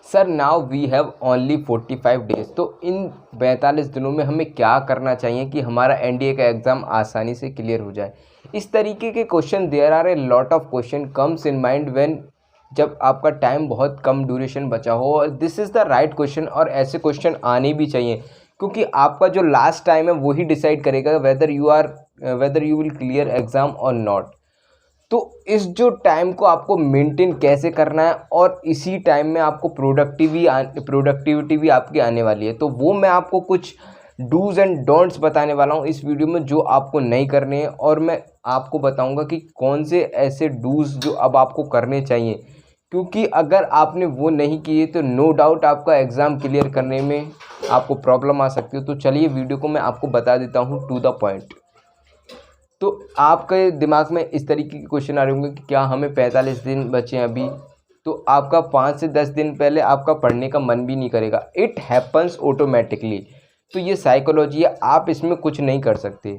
Sir now we have only 45 days. तो इन 45 दिनों में हमें क्या करना चाहिए कि हमारा एनडीए का एग्ज़ाम आसानी से क्लियर हो जाए। इस तरीके के question there are a lot of question comes in mind when जब आपका टाइम बहुत कम ड्यूरेशन बचा हो, और this is the right question, और ऐसे क्वेश्चन आने भी चाहिए क्योंकि आपका जो लास्ट टाइम है वही डिसाइड करेगा whether you will clear exam और नॉट। तो इस जो टाइम को आपको मेंटेन कैसे करना है, और इसी टाइम में आपको प्रोडक्टिविटी भी आपकी आने वाली है, तो वो मैं आपको कुछ डूज़ एंड डोंट्स बताने वाला हूँ इस वीडियो में जो आपको नहीं करने हैं। और मैं आपको बताऊंगा कि कौन से ऐसे डूज़ जो अब आपको करने चाहिए, क्योंकि अगर आपने वो नहीं किए तो नो डाउट आपका एग्ज़ाम क्लियर करने में आपको प्रॉब्लम आ सकती है। तो चलिए वीडियो को मैं आपको बता देता हूँ टू द पॉइंट। तो आपके दिमाग में इस तरीके के क्वेश्चन आ रहे होंगे कि क्या हमें 45 दिन बचे हैं अभी, तो आपका 5 से 10 दिन पहले आपका पढ़ने का मन भी नहीं करेगा। It happens automatically. तो ये साइकोलॉजी है, आप इसमें कुछ नहीं कर सकते।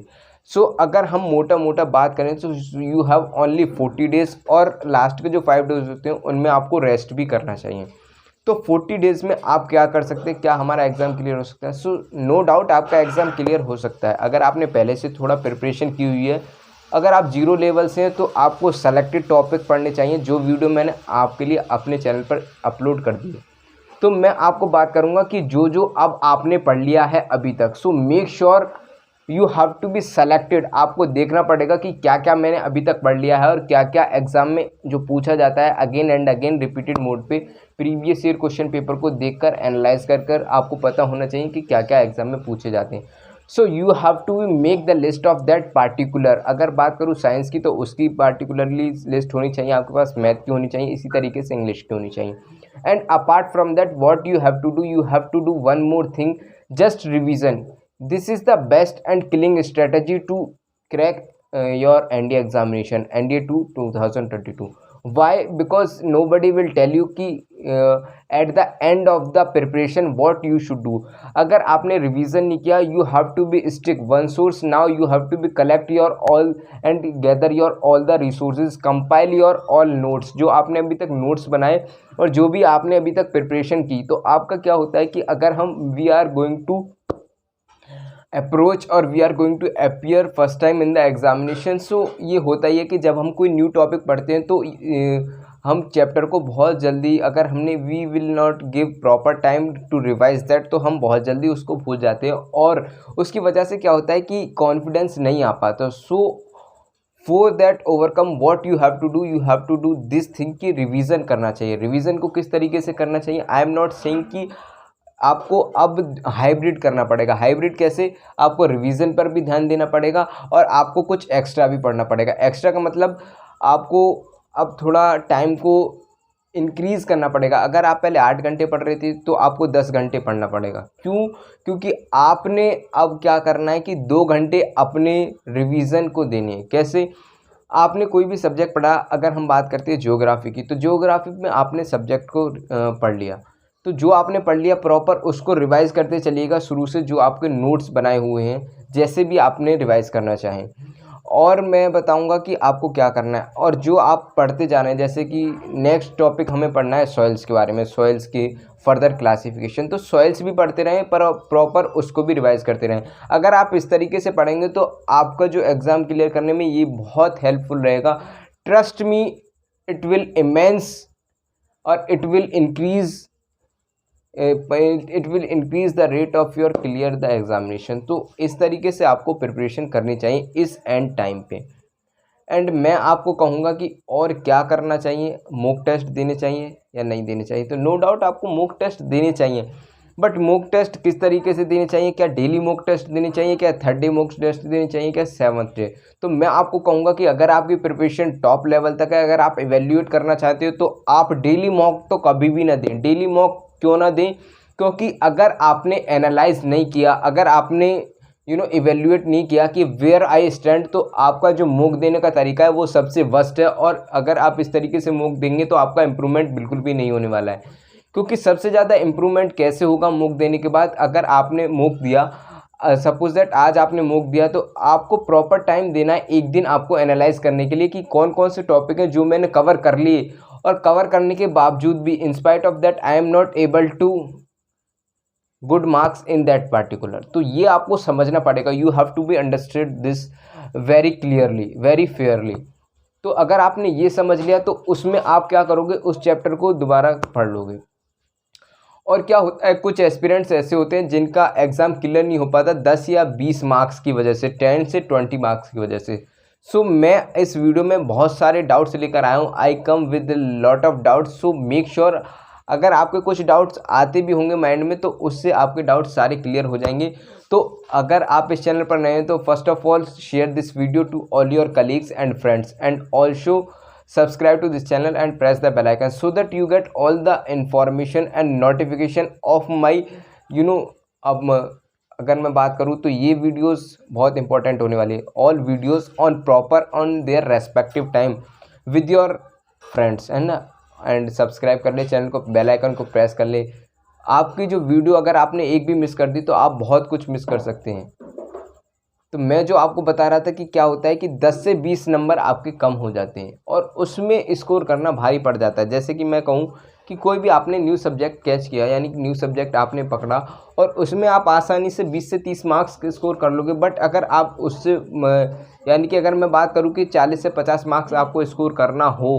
सो अगर हम मोटा मोटा बात करें तो यू हैव ओनली 40 डेज, और लास्ट के जो 5 डेज होते हैं उनमें आपको रेस्ट भी करना चाहिए। तो 40 डेज़ में आप क्या कर सकते हैं, क्या हमारा एग्ज़ाम क्लियर हो सकता है? सो नो डाउट आपका एग्ज़ाम क्लियर हो सकता है अगर आपने पहले से थोड़ा प्रिपरेशन की हुई है। अगर आप जीरो लेवल से हैं तो आपको सेलेक्टेड टॉपिक पढ़ने चाहिए, जो वीडियो मैंने आपके लिए अपने चैनल पर अपलोड कर दी है। तो मैं आपको बात करूंगा कि जो जो अब आपने पढ़ लिया है अभी तक, so make sure you have to be selected. आपको देखना पड़ेगा कि क्या क्या मैंने अभी तक पढ़ लिया है और क्या क्या एग्जाम में जो पूछा जाता है again and again repeated mode पे प्रीवियस ईयर क्वेश्चन पेपर को देखकर एनालाइज कर आपको पता होना चाहिए कि क्या क्या एग्जाम में पूछे जाते हैं। So you have to make the list of that particular. अगर बात करूँ साइंस की तो उसकी पार्टिकुलरली लिस्ट होनी चाहिए आपके पास, मैथ की होनी चाहिए, इसी तरीके से इंग्लिश की होनी चाहिए। And apart from that what you have to do one more thing, just revision. This is the best and killing strategy to crack your NDA examination, NDA 2022. Why? Because nobody will tell you कि at the end of the preparation what you should do. अगर आपने revision नहीं किया, you have to be stick one source. Now you have to be collect your all and gather your all the resources, compile your all notes. जो आपने अभी तक notes बनाए और जो भी आपने अभी तक प्रिपरेशन की, तो आपका क्या होता है कि अगर हम we are going to approach और we are going to appear first time in the examination. So ये होता ही है कि जब हम कोई न्यू टॉपिक पढ़ते हैं तो हम चैप्टर को बहुत जल्दी, अगर हमने we will not give proper time to revise that, तो हम बहुत जल्दी उसको भूल जाते हैं और उसकी वजह से क्या होता है कि कॉन्फिडेंस नहीं आ पाता। So for that overcome what you have to do this thing कि रिवीजन करना चाहिए। रिवीजन को किस तरीके से करना चाहिए? आई एम नॉट सेइंग कि आपको अब हाइब्रिड करना पड़ेगा। हाइब्रिड कैसे? आपको रिवीजन पर भी ध्यान देना पड़ेगा और आपको कुछ एक्स्ट्रा भी पढ़ना पड़ेगा। एक्स्ट्रा का मतलब आपको अब थोड़ा टाइम को इंक्रीज़ करना पड़ेगा। अगर आप पहले 8 घंटे पढ़ रहे थे तो आपको 10 घंटे पढ़ना पड़ेगा। क्यों? क्योंकि आपने अब क्या करना है कि 2 घंटे अपने रिवीजन को देने हैं। कैसे? आपने कोई भी सब्जेक्ट पढ़ा, अगर हम बात करते हैं ज्योग्राफी की, तो ज्योग्राफी में आपने सब्जेक्ट को पढ़ लिया, तो जो आपने पढ़ लिया प्रॉपर उसको रिवाइज़ करते चलिएगा शुरू से, जो आपके नोट्स बनाए हुए हैं जैसे भी आपने रिवाइज़ करना चाहें। और मैं बताऊंगा कि आपको क्या करना है और जो आप पढ़ते जा रहे हैं। जैसे कि नेक्स्ट टॉपिक हमें पढ़ना है सॉइल्स के बारे में, सॉइल्स के फर्दर क्लासिफिकेशन, तो सॉइल्स भी पढ़ते रहें पर प्रॉपर उसको भी रिवाइज़ करते रहें। अगर आप इस तरीके से पढ़ेंगे तो आपका जो एग्ज़ाम क्लियर करने में ये बहुत हेल्पफुल रहेगा। Trust me, it will immense और it will increase the rate of your clear the examination. तो इस तरीके से आपको प्रिपरेशन करनी चाहिए इस एंड टाइम पे। एंड मैं आपको कहूँगा कि और क्या करना चाहिए, मॉक टेस्ट देने चाहिए या नहीं देने चाहिए? तो नो डाउट आपको मॉक टेस्ट देने चाहिए, बट मॉक टेस्ट किस तरीके से देने चाहिए? क्या डेली मॉक टेस्ट देने चाहिए, क्या 3rd डे मॉक टेस्ट देने चाहिए, क्या 7th डे? तो मैं आपको कहूँगा कि अगर आपकी प्रिपरेशन टॉप लेवल तक है, अगर आप इवेल्यूएट करना चाहते हो तो आप डेली मॉक तो कभी भी ना दें। डेली मॉक क्यों ना दें? क्योंकि अगर आपने एनालाइज नहीं किया, अगर आपने इवेल्यूएट नहीं किया कि वेयर आई स्टैंड, तो आपका जो मॉक देने का तरीका है वो सबसे वर्स्ट है। और अगर आप इस तरीके से मॉक देंगे तो आपका इम्प्रूवमेंट बिल्कुल भी नहीं होने वाला है। क्योंकि सबसे ज़्यादा इम्प्रूवमेंट कैसे होगा मॉक देने के बाद? अगर आपने मॉक दिया, सपोज दैट आज आपने मॉक दिया, तो आपको प्रॉपर टाइम देना है एक दिन आपको एनालाइज करने के लिए कि कौन कौन से टॉपिक हैं जो मैंने कवर कर लिए और कवर करने के बावजूद भी in spite of that I am not able to good marks in that particular. तो ये आपको समझना पड़ेगा, you have to be understood this very clearly, very fairly. तो अगर आपने ये समझ लिया तो उसमें आप क्या करोगे, उस चैप्टर को दोबारा पढ़ लोगे। और क्या होता है, कुछ एस्पिरेंट्स ऐसे होते हैं जिनका एग्ज़ाम क्लियर नहीं हो पाता 10 या 20 मार्क्स की वजह से, 10 से 20 मार्क्स की वजह से। सो मैं इस वीडियो में बहुत सारे डाउट्स लेकर आया हूँ, I come with lot of doubts. So make sure अगर आपके कुछ डाउट्स आते भी होंगे माइंड में तो उससे आपके डाउट्स सारे क्लियर हो जाएंगे। तो अगर आप इस चैनल पर नए हैं तो first of all share this video to all your colleagues and friends and also subscribe to this channel and press the bell icon so that you get all the information and notification of my अब अगर मैं बात करूँ तो ये videos बहुत important होने वाली है, all videos on proper on their respective time with your friends, है ना। एंड सब्सक्राइब कर ले चैनल को, बेल आइकन को प्रेस कर ले। आपकी जो वीडियो अगर आपने एक भी मिस कर दी तो आप बहुत कुछ मिस कर सकते हैं। तो मैं जो आपको बता रहा था कि क्या होता है कि 10 से 20 नंबर आपके कम हो जाते हैं और उसमें स्कोर करना भारी पड़ जाता है। जैसे कि मैं कहूँ कि कोई भी आपने न्यू सब्जेक्ट कैच किया, यानी कि न्यू सब्जेक्ट आपने पकड़ा और उसमें आप आसानी से 20 से 30 मार्क्स स्कोर कर लोगे। बट अगर आप उससे यानी कि अगर मैं बात करूँ कि 40 से 50 मार्क्स आपको स्कोर करना हो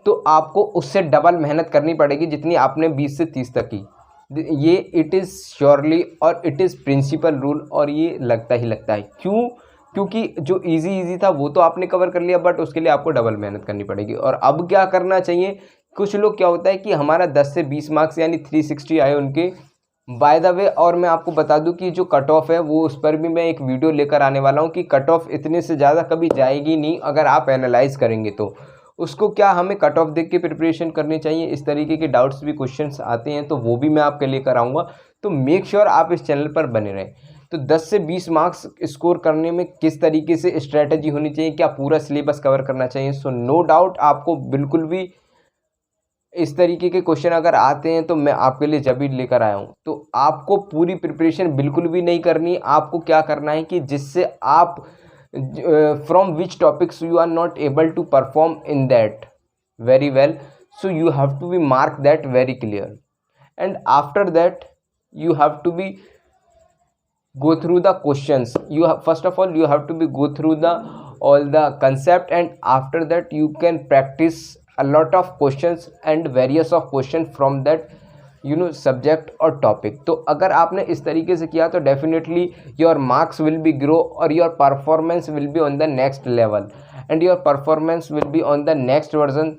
तो आपको उससे डबल मेहनत करनी पड़ेगी जितनी आपने 20 से 30 तक की। ये इट इज़ श्योरली और इट इज़ प्रिंसिपल रूल, और ये लगता ही लगता है। क्यों? क्योंकि जो इजी था वो तो आपने कवर कर लिया, बट उसके लिए आपको डबल मेहनत करनी पड़ेगी। और अब क्या करना चाहिए, कुछ लोग क्या होता है कि हमारा 10 से 20 मार्क्स यानी 360 आए उनके, बाय द वे। और मैं आपको बता दूं कि जो कट ऑफ है वो उस पर भी मैं एक वीडियो लेकर आने वाला हूं कि कट ऑफ इतने से ज़्यादा कभी जाएगी नहीं अगर आप एनालाइज करेंगे तो। उसको क्या हमें कट ऑफ देख के प्रिपरेशन करनी चाहिए, इस तरीके के डाउट्स भी क्वेश्चंस आते हैं तो वो भी मैं आपके लिए कराऊंगा। तो मेक श्योर आप इस चैनल पर बने रहें। तो 10 से 20 मार्क्स स्कोर करने में किस तरीके से स्ट्रैटेजी होनी चाहिए, क्या पूरा सिलेबस कवर करना चाहिए। सो नो डाउट आपको बिल्कुल भी इस तरीके के क्वेश्चन अगर आते हैं तो मैं आपके लिए जब भी लेकर आया हूँ। तो आपको पूरी प्रिपरेशन बिल्कुल भी नहीं करनी। आपको क्या करना है कि जिससे आप from which topics you are not able to perform in that very well, so you have to be mark that very clear, and after that you have to be go through the questions. You have, first of all you have to be go through the all the concept, and after that you can practice a lot of questions and various of question from that subject और topic. तो अगर आपने इस तरीके से किया तो definitely your marks will be grow और your performance will be on the next level and your performance will be on the next version.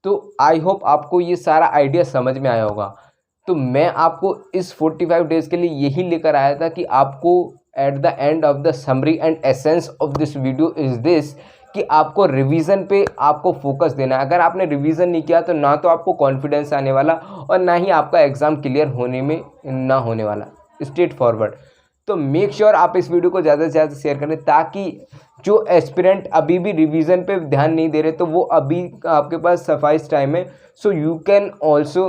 तो आई होप आपको ये सारा आइडिया समझ में आया होगा। तो मैं आपको इस 45 डेज़ के लिए यही लेकर आया था कि आपको at the end of the summary and essence of this video is this कि आपको रिवीजन पे आपको फोकस देना है। अगर आपने रिवीजन नहीं किया तो ना तो आपको कॉन्फिडेंस आने वाला और ना ही आपका एग्ज़ाम क्लियर होने में ना होने वाला, स्ट्रेट फॉरवर्ड। तो मेक श्योर आप इस वीडियो को ज़्यादा से ज़्यादा शेयर करें ताकि जो एस्पिरेंट अभी भी रिवीजन पे ध्यान नहीं दे रहे तो वो अभी आपके पास सफाइस टाइम है। So you can also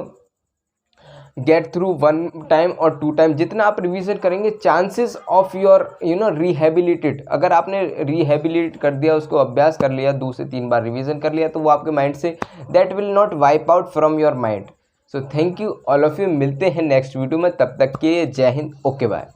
get through 1 time और 2 टाइम। जितना आप रिवीजन करेंगे चांसेस ऑफ योर रिहेबिलिटेट, अगर आपने रिहेबिलिटेट कर दिया, उसको अभ्यास कर लिया, 2 से 3 बार रिवीजन कर लिया तो वो आपके mind say that will not wipe out from your mind. So thank you all of you. मिलते हैं नेक्स्ट वीडियो में, तब तक के जय हिंद, ओके बाय।